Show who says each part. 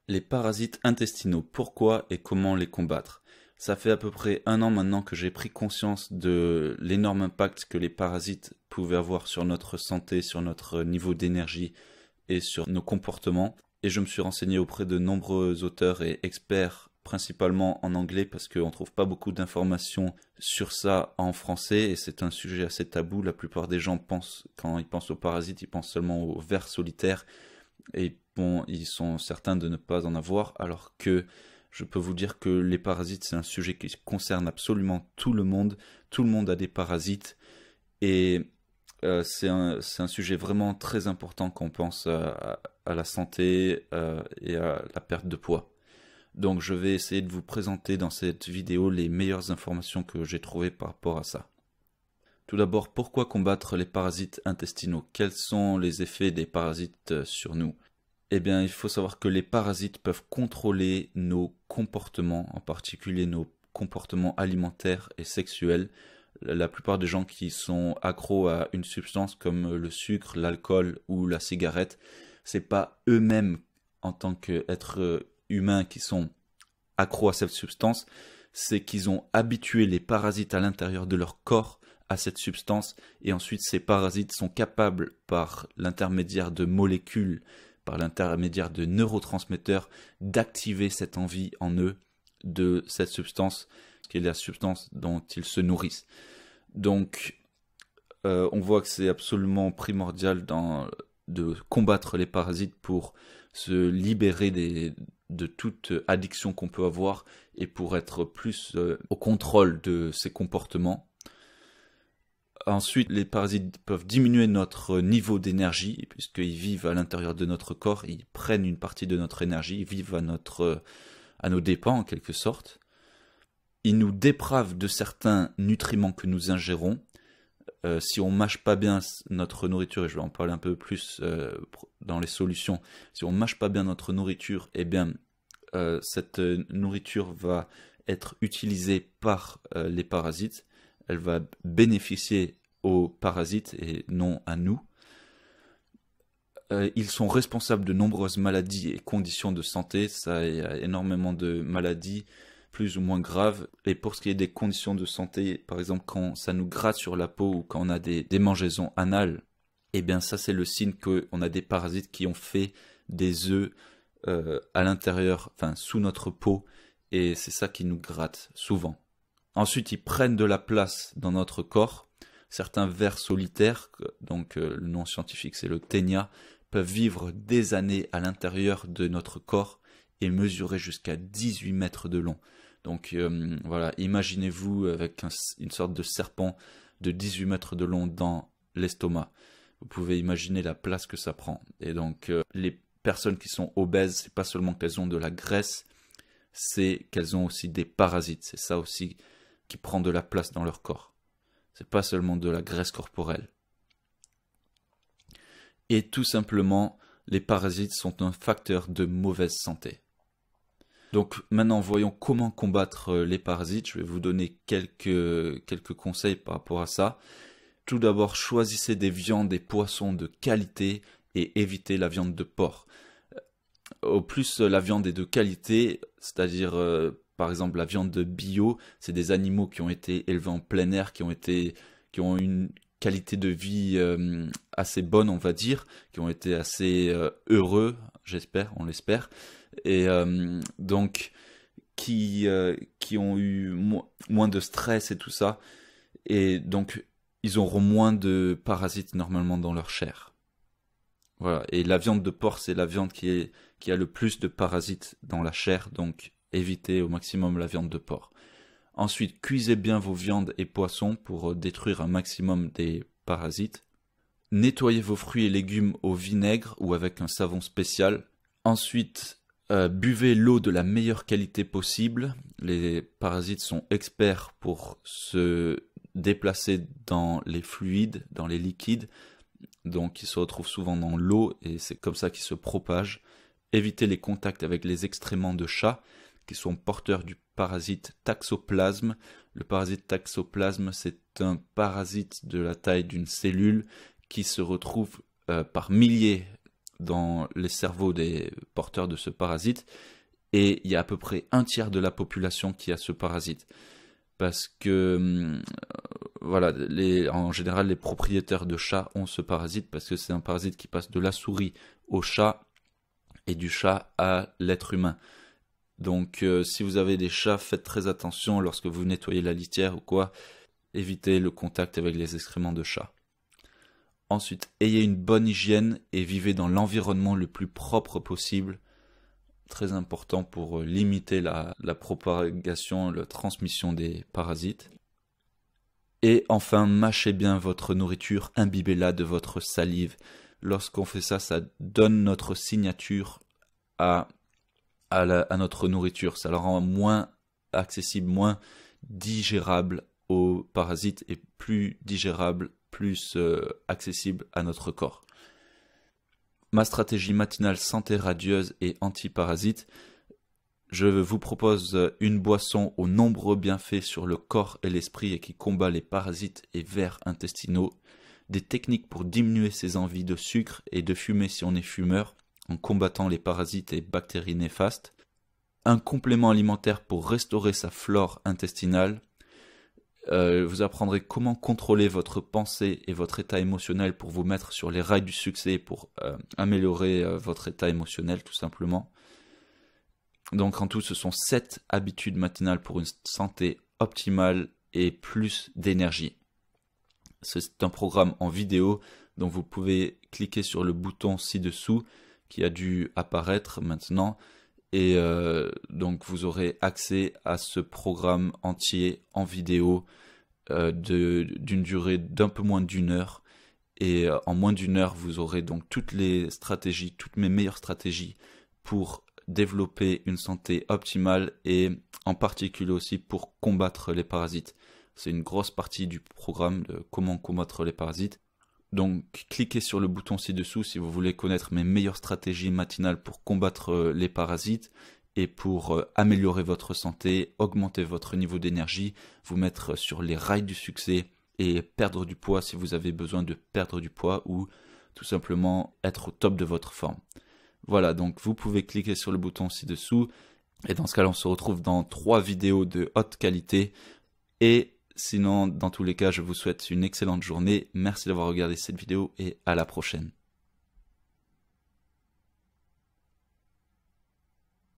Speaker 1: Les parasites intestinaux, pourquoi et comment les combattre? Ça fait à peu près 1 an maintenant que j'ai pris conscience de l'énorme impact que les parasites pouvaient avoir sur notre santé, sur notre niveau d'énergie et sur nos comportements. Et je me suis renseigné auprès de nombreux auteurs et experts, principalement en anglais, parce qu'on ne trouve pas beaucoup d'informations sur ça en français, et c'est un sujet assez tabou. La plupart des gens pensent, quand ils pensent aux parasites, ils pensent seulement aux vers solitaires, et bon, ils sont certains de ne pas en avoir, alors que je peux vous dire que les parasites, c'est un sujet qui concerne absolument tout le monde. Tout le monde a des parasites, et c'est un sujet vraiment très important quand on pense à la santé et à la perte de poids. Donc je vais essayer de vous présenter dans cette vidéo les meilleures informations que j'ai trouvées par rapport à ça. Tout d'abord, pourquoi combattre les parasites intestinaux? Quels sont les effets des parasites sur nous? Eh bien, il faut savoir que les parasites peuvent contrôler nos comportements, en particulier nos comportements alimentaires et sexuels. La plupart des gens qui sont accros à une substance comme le sucre, l'alcool ou la cigarette, c'est pas eux-mêmes en tant qu'êtres humains qui sont accros à cette substance, c'est qu'ils ont habitué les parasites à l'intérieur de leur corps à cette substance, et ensuite ces parasites sont capables, par l'intermédiaire de molécules, par l'intermédiaire de neurotransmetteurs, d'activer cette envie en eux de cette substance, qui est la substance dont ils se nourrissent. Donc, on voit que c'est absolument primordial de combattre les parasites pour se libérer de toute addiction qu'on peut avoir et pour être plus au contrôle de ses comportements. Ensuite, les parasites peuvent diminuer notre niveau d'énergie, puisqu'ils vivent à l'intérieur de notre corps, ils prennent une partie de notre énergie, ils vivent à nos dépens en quelque sorte. Ils nous dépravent de certains nutriments que nous ingérons. Si on mâche pas bien notre nourriture, et je vais en parler un peu plus dans les solutions, si on mâche pas bien notre nourriture, eh bien cette nourriture va être utilisée par les parasites. Elle va bénéficier aux parasites et non à nous. Ils sont responsables de nombreuses maladies et conditions de santé. Ça, il y a énormément de maladies plus ou moins graves. Et pour ce qui est des conditions de santé, par exemple quand ça nous gratte sur la peau ou quand on a des démangeaisons anales, eh bien ça c'est le signe qu'on a des parasites qui ont fait des œufs à l'intérieur, enfin sous notre peau, et c'est ça qui nous gratte souvent. Ensuite, ils prennent de la place dans notre corps. Certains vers solitaires, donc le nom scientifique c'est le ténia, peuvent vivre des années à l'intérieur de notre corps et mesurer jusqu'à 18 mètres de long. Donc voilà, imaginez-vous avec une sorte de serpent de 18 mètres de long dans l'estomac. Vous pouvez imaginer la place que ça prend. Et donc les personnes qui sont obèses, c'est pas seulement qu'elles ont de la graisse, c'est qu'elles ont aussi des parasites. C'est ça aussi qui prend de la place dans leur corps. C'est pas seulement de la graisse corporelle. Et tout simplement, les parasites sont un facteur de mauvaise santé. Donc maintenant, voyons comment combattre les parasites. Je vais vous donner quelques conseils par rapport à ça. Tout d'abord, choisissez des viandes et poissons de qualité et évitez la viande de porc. Au plus la viande est de qualité, c'est-à-dire par exemple la viande bio, c'est des animaux qui ont été élevés en plein air, qui ont une qualité de vie assez bonne, on va dire, qui ont été assez heureux, j'espère, on l'espère, et donc qui ont eu moins de stress et tout ça, et donc ils auront moins de parasites normalement dans leur chair. Voilà, et la viande de porc, c'est la viande qui a le plus de parasites dans la chair, donc évitez au maximum la viande de porc. Ensuite, cuisez bien vos viandes et poissons pour détruire un maximum des parasites. Nettoyez vos fruits et légumes au vinaigre ou avec un savon spécial. Ensuite, buvez l'eau de la meilleure qualité possible. Les parasites sont experts pour se déplacer dans les fluides, dans les liquides. Donc ils se retrouvent souvent dans l'eau et c'est comme ça qu'ils se propagent. Évitez les contacts avec les excréments de chats qui sont porteurs du parasite taxoplasme. Le parasite taxoplasme, c'est un parasite de la taille d'une cellule qui se retrouve par milliers dans les cerveaux des porteurs de ce parasite, et il y a à peu près un tiers de la population qui a ce parasite. Parce que, voilà, en général, les propriétaires de chats ont ce parasite, parce que c'est un parasite qui passe de la souris au chat, et du chat à l'être humain. Donc, si vous avez des chats, faites très attention lorsque vous nettoyez la litière ou quoi, évitez le contact avec les excréments de chat. Ensuite, ayez une bonne hygiène et vivez dans l'environnement le plus propre possible. Très important pour limiter la propagation, la transmission des parasites. Et enfin, mâchez bien votre nourriture, imbibez-la de votre salive. Lorsqu'on fait ça, ça donne notre signature à notre nourriture. Ça la rend moins accessible, moins digérable aux parasites et plus digérable, plus accessible à notre corps. Ma stratégie matinale santé radieuse et anti-parasite. Je vous propose une boisson aux nombreux bienfaits sur le corps et l'esprit et qui combat les parasites et vers intestinaux. Des techniques pour diminuer ses envies de sucre et de fumer si on est fumeur, en combattant les parasites et bactéries néfastes. Un complément alimentaire pour restaurer sa flore intestinale. Vous apprendrez comment contrôler votre pensée et votre état émotionnel pour vous mettre sur les rails du succès, pour améliorer votre état émotionnel tout simplement. Donc en tout, ce sont 7 habitudes matinales pour une santé optimale et plus d'énergie. C'est un programme en vidéo, donc vous pouvez cliquer sur le bouton ci-dessous qui a dû apparaître maintenant. Et donc vous aurez accès à ce programme entier en vidéo d'une durée d'un peu moins d'1 heure. Et en moins d'1 heure, vous aurez donc toutes les stratégies, toutes mes meilleures stratégies pour développer une santé optimale et en particulier aussi pour combattre les parasites. C'est une grosse partie du programme de comment combattre les parasites. Donc cliquez sur le bouton ci-dessous si vous voulez connaître mes meilleures stratégies matinales pour combattre les parasites et pour améliorer votre santé, augmenter votre niveau d'énergie, vous mettre sur les rails du succès et perdre du poids si vous avez besoin de perdre du poids ou tout simplement être au top de votre forme. Voilà, donc vous pouvez cliquer sur le bouton ci-dessous et dans ce cas-là on se retrouve dans 3 vidéos de haute qualité et sinon, dans tous les cas, je vous souhaite une excellente journée. Merci d'avoir regardé cette vidéo et à la prochaine.